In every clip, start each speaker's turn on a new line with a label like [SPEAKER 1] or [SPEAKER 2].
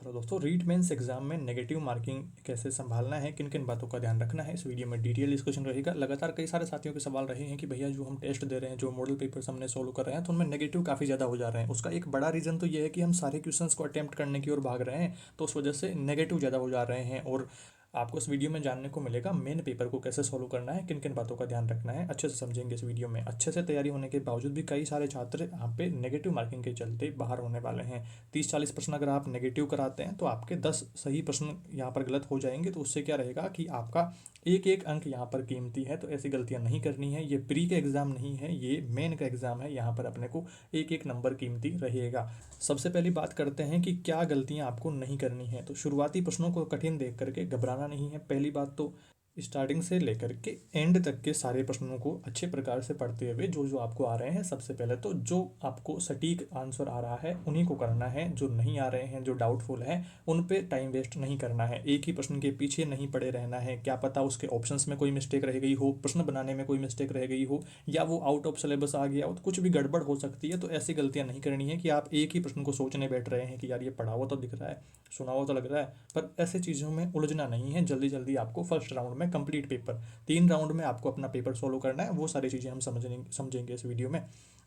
[SPEAKER 1] Hello दोस्तों, REET mains exam में negative marking कैसे संभालना है, किन किन बातों का ध्यान रखना है, इस वीडियो में डिटेल डिस्कशन रहेगा। लगातार कई सारे साथियों के सवाल रहे हैं कि भैया जो हम टेस्ट दे रहे हैं, जो मॉडल पेपर्स हमने सोल्व कर रहे हैं, तो उनमें नेगेटिव काफ़ी ज़्यादा हो जा रहे हैं। उसका एक बड़ा रीज़न तो ये है कि हम सारे क्वेश्चंस को अटेम्प्ट करने की ओर भाग रहे हैं, तो उस वजह से नेगेटिव ज़्यादा हो जा रहे हैं। और आपको इस वीडियो में जानने को मिलेगा मेन पेपर को कैसे सोल्व करना है, किन किन बातों का ध्यान रखना है, अच्छे से समझेंगे इस वीडियो में। अच्छे से तैयारी होने के बावजूद भी कई सारे छात्र यहाँ पे नेगेटिव मार्किंग के चलते बाहर होने वाले हैं। 30-40 प्रश्न अगर आप नेगेटिव कराते हैं तो आपके 10 सही प्रश्न यहाँ पर गलत हो जाएंगे। तो उससे क्या रहेगा कि आपका एक एक अंक यहाँ पर कीमती है। तो ऐसी गलतियाँ नहीं करनी है। ये प्री का एग्ज़ाम नहीं है, ये मेन का एग्ज़ाम है। यहाँ पर अपने को एक एक नंबर कीमती रहेगा। सबसे पहली बात करते हैं कि क्या गलतियाँ आपको नहीं करनी है। तो शुरुआती प्रश्नों को कठिन देख करके घबराना नहीं है। पहली बात तो स्टार्टिंग से लेकर के एंड तक के सारे प्रश्नों को अच्छे प्रकार से पढ़ते हुए जो जो आपको आ रहे हैं, सबसे पहले तो जो आपको सटीक आंसर आ रहा है उन्हीं को करना है। जो नहीं आ रहे हैं, जो डाउटफुल है, उन पे टाइम वेस्ट नहीं करना है। एक ही प्रश्न के पीछे नहीं पड़े रहना है। क्या पता उसके ऑप्शंस में कोई मिस्टेक रह गई हो, प्रश्न बनाने में कोई मिस्टेक रह गई हो, या वो आउट ऑफ सिलेबस आ गया हो, तो कुछ भी गड़बड़ हो सकती है। तो ऐसी गलतियां नहीं करनी है कि आप एक ही प्रश्न को सोचने बैठ रहे हैं कि यार ये पढ़ा हुआ तो दिख रहा है, सुना हुआ तो लग रहा है, पर ऐसे चीज़ों में उलझना नहीं है। जल्दी जल्दी आपको फर्स्ट राउंड में कंप्लीट पेपर, 3 राउंड में आपको अपना पेपर सोल्व करना है। वो सारी चीज़ें हम समझेंगे इस वीडियो में।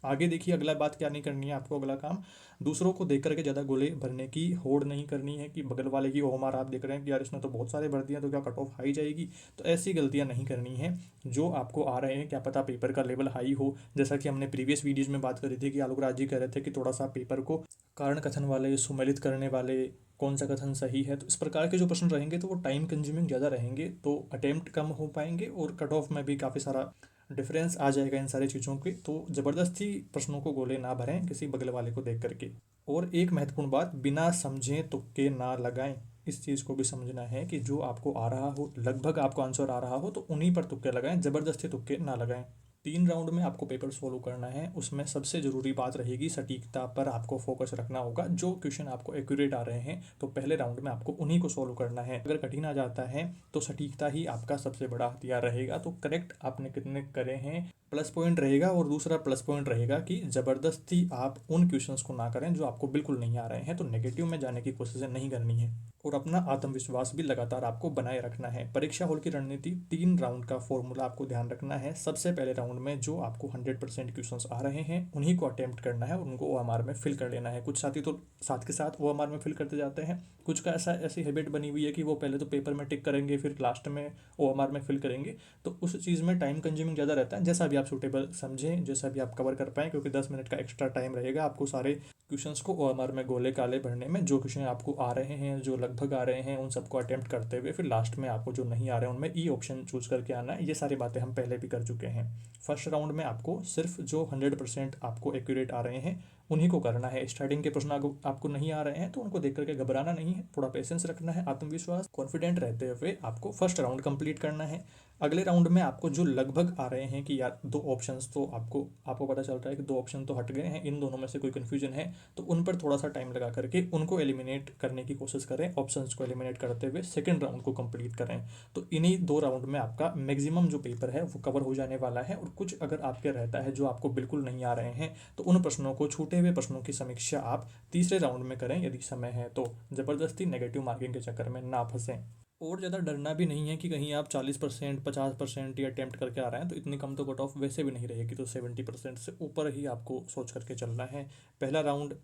[SPEAKER 1] आगे देखिए, अगला बात क्या नहीं करनी है आपको। अगला काम, दूसरों को देख करके ज़्यादा गोले भरने की होड़ नहीं करनी है कि बगल वाले की ओमार आप देख रहे हैं कि यार इसने तो बहुत सारे भर दिया, तो क्या कट ऑफ हाई जाएगी। तो ऐसी गलतियां नहीं करनी है। जो आपको आ रहे हैं, क्या पता पेपर का लेवल हाई हो। जैसा कि हमने प्रीवियस वीडियोज में बात करी थी कि आलोक राज जी कह रहे थे कि थोड़ा सा पेपर को कारण कथन वाले, सुमेलित करने वाले, कौन सा कथन सही है, तो इस प्रकार के जो प्रश्न रहेंगे तो वो टाइम कंज्यूमिंग ज़्यादा रहेंगे, तो अटेम्प्ट कम हो पाएंगे और कट ऑफ में भी काफ़ी सारा डिफरेंस आ जाएगा इन सारी चीज़ों के। तो ज़बरदस्ती प्रश्नों को गोले ना भरें किसी बगल वाले को देख करके। और एक महत्वपूर्ण बात, बिना समझें तुक्के ना लगाएं। इस चीज़ को भी समझना है कि जो आपको आ रहा हो, लगभग आपको आंसर आ रहा हो, तो उन्हीं पर तुक्के लगाएं, ज़बरदस्ती तुक्के ना लगाएं। 3 राउंड में आपको पेपर सोल्व करना है। उसमें सबसे ज़रूरी बात रहेगी सटीकता पर आपको फोकस रखना होगा। जो क्वेश्चन आपको एक्यूरेट आ रहे हैं तो पहले राउंड में आपको उन्हीं को सोल्व करना है। अगर कठिन आ जाता है तो सटीकता ही आपका सबसे बड़ा हथियार रहेगा। तो करेक्ट आपने कितने करे हैं प्लस पॉइंट रहेगा। और दूसरा प्लस पॉइंट रहेगा कि ज़बरदस्ती आप उन क्वेश्चंस को ना करें जो आपको बिल्कुल नहीं आ रहे हैं। तो नेगेटिव में जाने की कोशिश नहीं करनी है। और अपना आत्मविश्वास भी लगातार आपको बनाए रखना है। परीक्षा हॉल की रणनीति, 3 राउंड का फॉर्मूला आपको ध्यान रखना है। सबसे पहले राउंड में जो आपको 100% क्वेश्चंस आ रहे हैं उन्हीं को अटेम्प्ट करना है और उनको ओएमआर में फिल कर लेना है। कुछ साथी तो साथ के साथ ओएमआर में फिल करते जाते हैं। कुछ का ऐसी हैबिट बनी हुई है कि वो पहले तो पेपर में टिक करेंगे, फिर लास्ट में ओएमआर में फिल करेंगे। तो उस चीज़ में टाइम कंज्यूमिंग ज़्यादा रहता है। जैसा भी आप सूटेबल समझें, जैसा भी आप कवर कर पाएँ, क्योंकि 10 मिनट का एक्स्ट्रा टाइम रहेगा आपको सारे क्वेश्चंस को ओएमआर में गोले काले भरने में। जो क्वेश्चन आपको आ रहे हैं, जो लगभग आ रहे हैं, उन सबको अटेम्प्ट करते हुए फिर लास्ट में आपको जो नहीं आ रहे हैं उनमें ई ऑप्शन चूज करके आना है। ये सारी बातें हम पहले भी कर चुके हैं। फर्स्ट राउंड में आपको सिर्फ जो 100% आपको एक्यूरेट आ रहे हैं उन्हीं को करना है। स्टार्टिंग के प्रश्न आपको नहीं आ रहे हैं तो उनको देख करके घबराना नहीं है। थोड़ा पेशेंस रखना है, आत्मविश्वास, कॉन्फिडेंट रहते हुए आपको फर्स्ट राउंड कंप्लीट करना है। अगले राउंड में आपको जो लगभग आ रहे हैं कि यार 2 ऑप्शंस तो आपको पता चल रहा है कि 2 ऑप्शन तो हट गए हैं, इन दोनों में से कोई कन्फ्यूजन है, तो उन पर थोड़ा सा टाइम लगा करके उनको एलिमिनेट करने की कोशिश करें। ऑप्शंस को एलिमिनेट करते हुए सेकंड राउंड को कंप्लीट करें। तो इन्हीं 2 राउंड में आपका मैक्सिमम जो पेपर है वो कवर हो जाने वाला है। और कुछ अगर आपके रहता है जो आपको बिल्कुल नहीं आ रहे हैं, तो उन प्रश्नों को, छूटे हुए प्रश्नों की समीक्षा आप तीसरे राउंड में करें यदि समय है तो। ज़बरदस्ती नेगेटिव मार्किंग के चक्कर में ना फंसें। और ज़्यादा डरना भी नहीं है कि कहीं आप 40%, 50% या अटेम्प्ट करके आ रहे हैं तो इतनी कम तो कट ऑफ वैसे भी नहीं रहेगी। तो 70% से ऊपर ही आपको सोच करके चलना है। पहला राउंड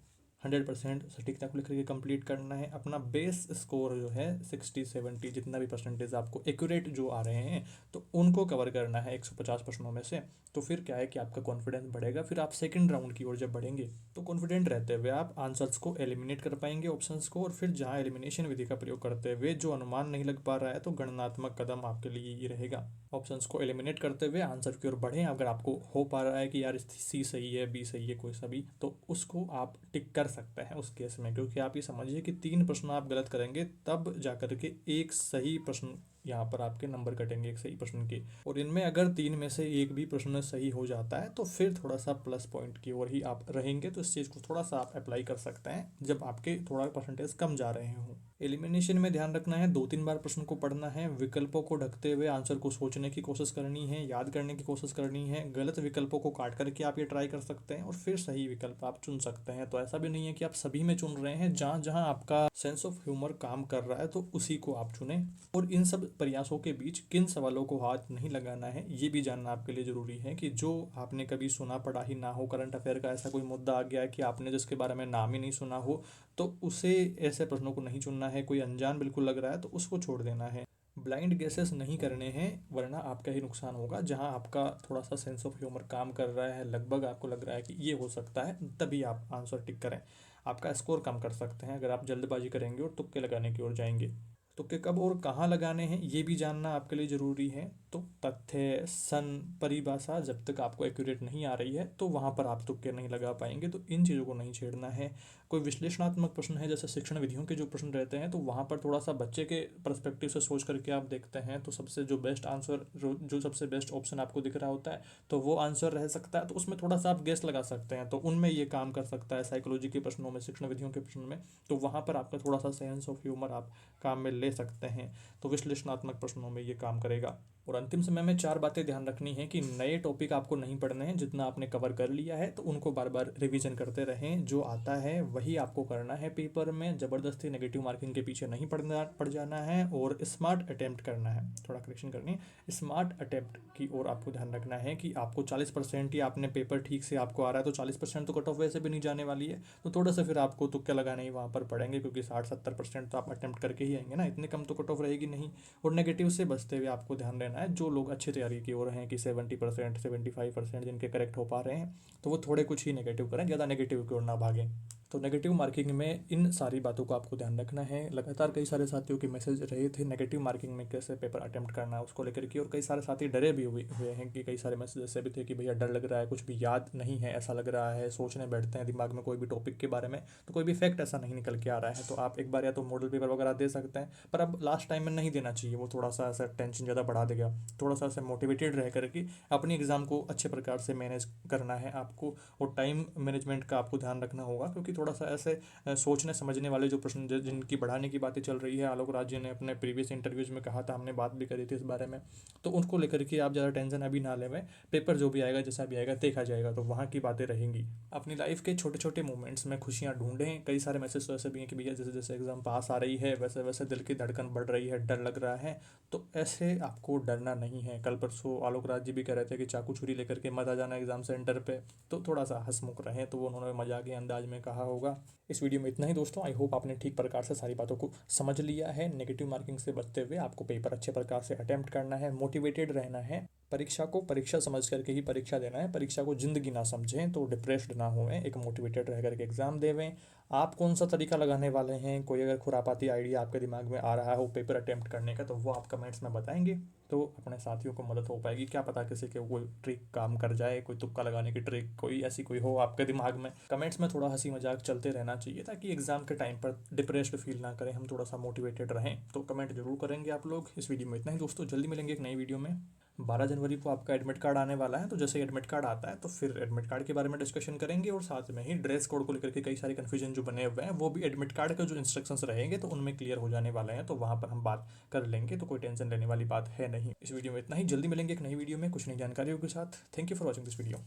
[SPEAKER 1] 100% सटीकता को लेकर के कंप्लीट करना है। अपना बेस स्कोर जो है 60-70, जितना भी परसेंटेज आपको एक्यूरेट जो आ रहे हैं तो उनको कवर करना है 150 प्रश्नों में से। तो फिर क्या है कि आपका कॉन्फिडेंस बढ़ेगा। फिर आप सेकंड राउंड की ओर जब बढ़ेंगे तो कॉन्फिडेंट रहते हुए आप आंसर्स को एलिमिनेट कर पाएंगे, ऑप्शंस को। और फिर जहां एलिमिनेशन विधि का प्रयोग करते हुए जो अनुमान नहीं लग पा रहा है तो गणनात्मक कदम आपके लिए ये रहेगा, ऑप्शंस को एलिमिनेट करते हुए आंसर की ओर बढ़ें। अगर आपको हो पा रहा है कि यार सी सही है, बी सही है, कोई सा भी, तो उसको आप टिक कर सकते हैं उस केस में। क्योंकि आप ये समझिए कि 3 प्रश्न आप गलत करेंगे तब जा कर के एक सही प्रश्न यहाँ पर आपके नंबर कटेंगे एक सही प्रश्न के। और इनमें अगर 3 में से एक भी प्रश्न सही हो जाता है तो फिर थोड़ा सा प्लस पॉइंट की ओर ही आप रहेंगे। तो इस चीज़ को थोड़ा सा आप अप्लाई कर सकते हैं जब आपके थोड़ा परसेंटेज कम जा रहे हों। एलिमिनेशन में ध्यान रखना है, 2-3 बार प्रश्न को पढ़ना है, विकल्पों को ढकते हुए आंसर को सोचने की कोशिश करनी है, याद करने की कोशिश करनी है। गलत विकल्पों को काट करके आप ये ट्राई कर सकते हैं और फिर सही विकल्प आप चुन सकते हैं। तो ऐसा भी नहीं है कि आप सभी में चुन रहे हैं, जहाँ जहाँ आपका सेंस ऑफ ह्यूमर काम कर रहा है तो उसी को आप चुनें। और इन सब प्रयासों के बीच किन सवालों को हाथ नहीं लगाना है ये भी जानना आपके लिए ज़रूरी है कि जो आपने कभी सुना पढ़ा ही ना हो, करंट अफेयर का ऐसा कोई मुद्दा आ गया है कि आपने जिसके बारे में नाम ही नहीं सुना हो, तो उसे ऐसे प्रश्नों को नहीं चुनना है। कोई अनजान बिल्कुल लग रहा है तो उसको छोड़ देना है। ब्लाइंड गेसेस नहीं करने हैं, वरना आपका ही नुकसान होगा। जहां आपका थोड़ा सा सेंस ऑफ ह्यूमर काम कर रहा है, लगभग आपको लग रहा है कि ये हो सकता है, तभी आप आंसर टिक करें। आपका स्कोर कम कर सकते हैं अगर आप जल्दबाजी करेंगे और तुक्के लगाने की ओर जाएंगे। तुक्के कब और कहाँ लगाने हैं ये भी जानना आपके लिए ज़रूरी है। तो तथ्य, सन, परिभाषा जब तक आपको एक्यूरेट नहीं आ रही है तो वहाँ पर आप तुक्के नहीं लगा पाएंगे। तो इन चीज़ों को नहीं छेड़ना है। कोई विश्लेषणात्मक प्रश्न है, जैसे शिक्षण विधियों के जो प्रश्न रहते हैं, तो वहाँ पर थोड़ा सा बच्चे के पर्सपेक्टिव से सोच करके आप देखते हैं तो सबसे जो बेस्ट आंसर, जो सबसे बेस्ट ऑप्शन आपको दिख रहा होता है तो वो आंसर रह सकता है। तो उसमें थोड़ा सा आप गेस लगा सकते हैं, तो उनमें ये काम कर सकता है। साइकोलॉजी के प्रश्नों में, शिक्षण विधियों के प्रश्न में, तो वहाँ पर आपका थोड़ा सा सेंस ऑफ ह्यूमर आप काम में ले सकते हैं। तो विश्लेषणात्मक प्रश्नों में ये काम करेगा। और अंतिम समय में 4 बातें ध्यान रखनी है कि नए टॉपिक आपको नहीं पढ़ने हैं। जितना आपने कवर कर लिया है तो उनको बार बार रिवीजन करते रहें। जो आता है वही आपको करना है पेपर में। ज़बरदस्ती नेगेटिव मार्किंग के पीछे नहीं पड़ जाना है। और स्मार्ट अटेम्प्ट करना है, थोड़ा करेक्शन करनी है, स्मार्ट अटेम्प्ट की ओर आपको ध्यान रखना है कि आपको 40% ही आपने पेपर ठीक से आपको आ रहा है, तो 40% तो कट ऑफ वैसे भी नहीं जाने वाली है। तो थोड़ा सा फिर आपको तुक्के लगाने ही वहाँ पर पड़ेंगे, क्योंकि 60-70% तो आप अटेम्प्ट करके ही आएंगे ना, इतने कम तो कट ऑफ रहेगी नहीं। और नेगेटिव से बचते हुए आपको ध्यान रहना है। जो लोग अच्छी तैयारी की ओर हैं कि 70%, 75% जिनके करेक्ट हो पा रहे हैं, तो वो थोड़े कुछ ही नेगेटिव करें, ज़्यादा नेगेटिव की ओर ना भागें। तो नेगेटिव मार्किंग में इन सारी बातों को आपको ध्यान रखना है। लगातार कई सारे साथियों के मैसेज रहे थे नेगेटिव मार्किंग में कैसे पेपर अटेम्प्ट करना है उसको लेकर के, और कई सारे साथी डरे भी हुए हैं कि कई सारे मैसेज ऐसे भी थे कि भैया डर लग रहा है, कुछ भी याद नहीं है, ऐसा लग रहा है, सोचने बैठते हैं दिमाग में कोई भी टॉपिक के बारे में तो कोई भी फैक्ट ऐसा नहीं निकल के आ रहा है। तो आप एक बार या तो मॉडल पेपर वगैरह दे सकते हैं, पर अब लास्ट टाइम में नहीं देना चाहिए, वो थोड़ा सा ऐसा टेंशन ज़्यादा बढ़ा देगा। थोड़ा सा ऐसे मोटिवेटेड रह करके अपनी एग्ज़ाम को अच्छे प्रकार से मैनेज करना है आपको। और टाइम मैनेजमेंट का आपको ध्यान रखना होगा, क्योंकि थोड़ा सा ऐसे सोचने समझने वाले जो प्रश्न जिनकी बढ़ाने की बातें चल रही है, आलोक राज जी ने अपने प्रीवियस इंटरव्यूज में कहा था, हमने बात भी करी थी इस बारे में, तो उनको लेकर के आप ज़्यादा टेंशन अभी ना लें। पेपर जो भी आएगा, जैसा भी आएगा, देखा जाएगा, तो वहाँ की बातें रहेंगी। अपनी लाइफ के छोटे छोटे मोमेंट्स में खुशियाँ ढूंढें। कई सारे मैसेज तो ऐसे भी हैं कि भैया जैसे जैसे एग्जाम पास आ रही है वैसे वैसे दिल की धड़कन बढ़ रही है, डर लग रहा है, तो ऐसे आपको डरना नहीं है। कल परसों आलोक राज जी भी कह रहे थे कि चाकू छुरी लेकर के मत आ जाना एग्जाम सेंटर पे, तो थोड़ा सा हंसमुख रहें, तो वो उन्होंने मजाक के अंदाज में कहा होगा। इस वीडियो में इतना ही दोस्तों। आई होप आपने ठीक प्रकार से सारी बातों को समझ लिया है। नेगेटिव मार्किंग से बचते हुए आपको पेपर अच्छे प्रकार से अटेम्प्ट करना है, मोटिवेटेड रहना है, परीक्षा को परीक्षा समझ करके ही परीक्षा देना है, परीक्षा को जिंदगी ना समझें, तो डिप्रेस्ड ना होएं, एक मोटिवेटेड रह करके एग्जाम देवें। आप कौन सा तरीका लगाने वाले हैं, कोई अगर खुरापाती आइडिया आपके दिमाग में आ रहा हो पेपर अटेम्प्ट करने का, तो वो आप कमेंट्स में बताएंगे, तो अपने साथियों को मदद हो पाएगी। क्या पता किसी के कोई ट्रिक काम कर जाए, कोई तुक्का लगाने की ट्रिक कोई ऐसी कोई हो आपके दिमाग में। कमेंट्स में थोड़ा हंसी मजाक चलते रहना चाहिए, ताकि एग्जाम के टाइम पर डिप्रेस्ड फील ना करें, हम थोड़ा सा मोटिवेटेड रहें। तो कमेंट जरूर करेंगे आप लोग। इस वीडियो में इतना ही दोस्तों, जल्दी मिलेंगे एक नई वीडियो में। 12 जनवरी को आपका एडमिट कार्ड आने वाला है, तो जैसे एडमिट कार्ड आता है तो फिर एडमिट कार्ड के बारे में डिस्कशन करेंगे, और साथ में ही ड्रेस कोड को लेकर के कई सारे कन्फ्यूजन जो बने हुए हैं वो भी एडमिट कार्ड के जो इंस्ट्रक्शंस रहेंगे तो उनमें क्लियर हो जाने वाले हैं, तो वहाँ पर हम बात कर लेंगे, तो कोई टेंशन लेने वाली बात है नहीं। इस वीडियो में इतना ही, जल्दी मिलेंगे एक नई वीडियो में कुछ नई जानकारियों के साथ। Thank you for watching this video.